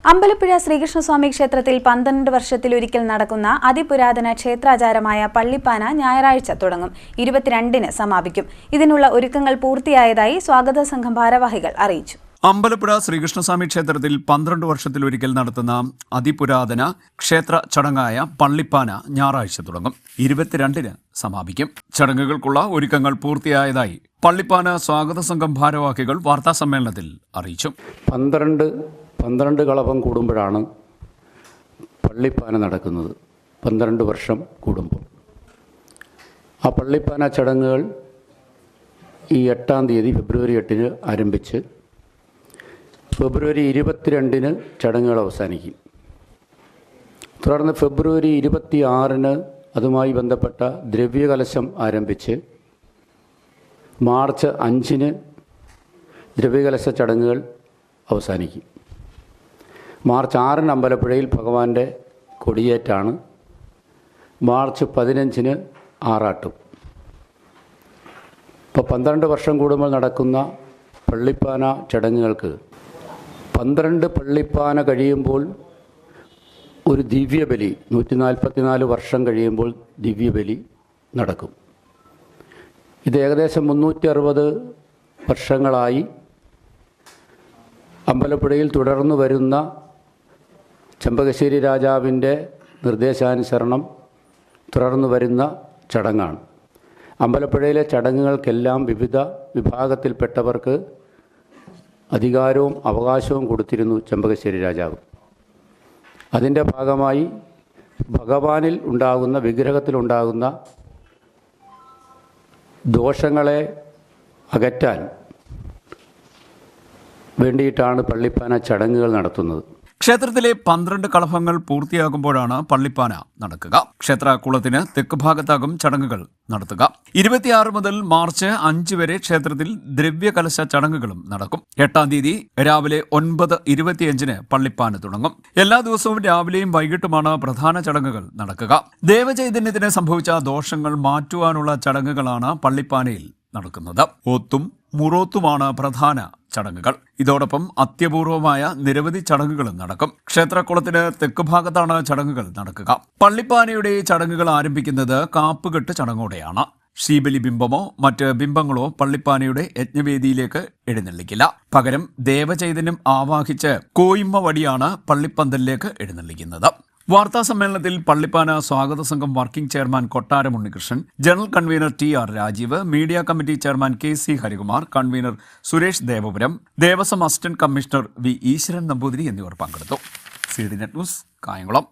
അമ്പലപ്പുഴ ശ്രീകൃഷ്ണസ്വാമി ക്ഷേത്രത്തിൽ 12 വർഷത്തിലൊരിക്കൽ നടക്കുന്ന അതിപുരാതന ക്ഷേത്രാചാരമായ പള്ളിപ്പാന ഞായറാഴ്ച തുടങ്ങും. 22-ന് സമാപിക്കും. ഇതിനുള്ള ഒരുക്കങ്ങൾ പൂർത്തിയായതായി സ്വാഗത സംഘം ഭാരവാഹികൾ അറിയിച്ചു. അമ്പലപ്പുഴ ശ്രീകൃഷ്ണസ്വാമി ക്ഷേത്രത്തിൽ 12 വർഷത്തിലൊരിക്കൽ നടത്തുന്ന അതിപുരാതന ക്ഷേത്ര ചടങ്ങായ പള്ളിപ്പാന ഞായറാഴ്ച തുടങ്ങും. 22-ന് സമാപിക്കും. ചടങ്ങുകൾക്കുള്ള ഒരുക്കങ്ങൾ പൂർത്തിയായതായി പള്ളിപ്പാന സ്വാഗത സംഘം ഭാരവാഹികൾ വാർത്താസമ്മേളനത്തിൽ അറിയിച്ചു. 12 കളഭം കൂടുമ്പോഴാണ് പള്ളിപ്പാന നടക്കുന്നത്. 12 വർഷം കൂടുമ്പോൾ ആ പള്ളിപ്പാന ചടങ്ങുകൾ ഈ 8-ാം തീയതി ഫെബ്രുവരി 8-ന് ആരംഭിച്ച് ഫെബ്രുവരി 22-ന് ചടങ്ങുകൾ അവസാനിക്കും. തുടർന്ന് ഫെബ്രുവരി 26-ന് അതുമായി ബന്ധപ്പെട്ട ദ്രവ്യകലശം ആരംഭിച്ച് മാർച്ച് 5-ന് ദ്രവ്യകലശ ചടങ്ങുകൾ അവസാനിക്കും. മാർച്ച് 6-ന് അമ്പലപ്പുഴയിൽ ഭഗവാന്റെ കൊടിയേറ്റാണ്. മാർച്ച് 15-ന് ആറാട്ടും. ഇപ്പോൾ 12 വർഷം കൂടുമ്പോൾ നടക്കുന്ന പള്ളിപ്പാന ചടങ്ങുകൾക്ക് 12 പള്ളിപ്പാന കഴിയുമ്പോൾ ഒരു ദിവ്യബലി, 144 വർഷം കഴിയുമ്പോൾ ദിവ്യബലി നടക്കും. ഇത് ഏകദേശം 360 വർഷങ്ങളായി അമ്പലപ്പുഴയിൽ തുടർന്നു വരുന്ന ചെമ്പകശ്ശേരി രാജാവിൻ്റെ നിർദ്ദേശാനുസരണം തുടർന്നു വരുന്ന ചടങ്ങാണ്. അമ്പലപ്പുഴയിലെ ചടങ്ങുകൾക്കെല്ലാം വിവിധ വിഭാഗത്തിൽപ്പെട്ടവർക്ക് അധികാരവും അവകാശവും കൊടുത്തിരുന്നു ചെമ്പകശ്ശേരി രാജാവ്. അതിൻ്റെ ഭാഗമായി ഭഗവാനിൽ ഉണ്ടാകുന്ന, വിഗ്രഹത്തിലുണ്ടാകുന്ന ദോഷങ്ങളെ അകറ്റാൻ വേണ്ടിയിട്ടാണ് പള്ളിപ്പാന ചടങ്ങുകൾ നടത്തുന്നത്. ക്ഷേത്രത്തിലെ 12 കളഭങ്ങൾ പൂർത്തിയാകുമ്പോഴാണ് പള്ളിപ്പാന നടക്കുക. ക്ഷേത്രകുളത്തിന് തെക്ക് ഭാഗത്താകും ചടങ്ങുകൾ നടത്തുക. 26 മുതൽ മാർച്ച് 5 വരെ ക്ഷേത്രത്തിൽ ദ്രവ്യകലശ ചടങ്ങുകളും നടക്കും. 8-ാം തീയതി രാവിലെ 9:25-ന് പള്ളിപ്പാന തുടങ്ങും. എല്ലാ ദിവസവും രാവിലെയും വൈകിട്ടുമാണ് പ്രധാന ചടങ്ങുകൾ നടക്കുക. ദേവചൈതന്യത്തിന് സംഭവിച്ച ദോഷങ്ങൾ മാറ്റുവാനുള്ള ചടങ്ങുകളാണ് പള്ളിപ്പാനയിൽ നടക്കുന്നത്. ഓത്തും മുറോത്തുമാണ് പ്രധാന ചടങ്ങുകൾ. ഇതോടൊപ്പം അത്യപൂർവമായ നിരവധി ചടങ്ങുകളും നടക്കും. ക്ഷേത്രക്കുളത്തിന് തെക്ക് ഭാഗത്താണ് ചടങ്ങുകൾ നടക്കുക. പള്ളിപ്പാനയുടെ ചടങ്ങുകൾ ആരംഭിക്കുന്നത് കാപ്പുകെട്ട് ചടങ്ങോടെയാണ്. ശ്രീബലി ബിംബമോ മറ്റ് ബിംബങ്ങളോ പള്ളിപ്പാനയുടെ യജ്ഞവേദിയിലേക്ക് എഴുന്നള്ളിക്കില്ല. പകരം ദേവചൈതന്യം ആവാഹിച്ച് കോയിമ്മ വടിയാണ് പള്ളിപ്പന്തലിലേക്ക് എഴുന്നള്ളിക്കുന്നത്. വാർത്താസമ്മേളനത്തിൽ പള്ളിപ്പാന സ്വാഗത സംഘം working chairman Kottaram Unnikrishnan, general convener TR Rajeev, media committee chairman KC Harikumar, convener Suresh Devapuram, Devaswom assistant commissioner V Eshwaran Namboothiri എന്നിവർ പങ്കെടുത്തു. CDNet news, Kayamkulam.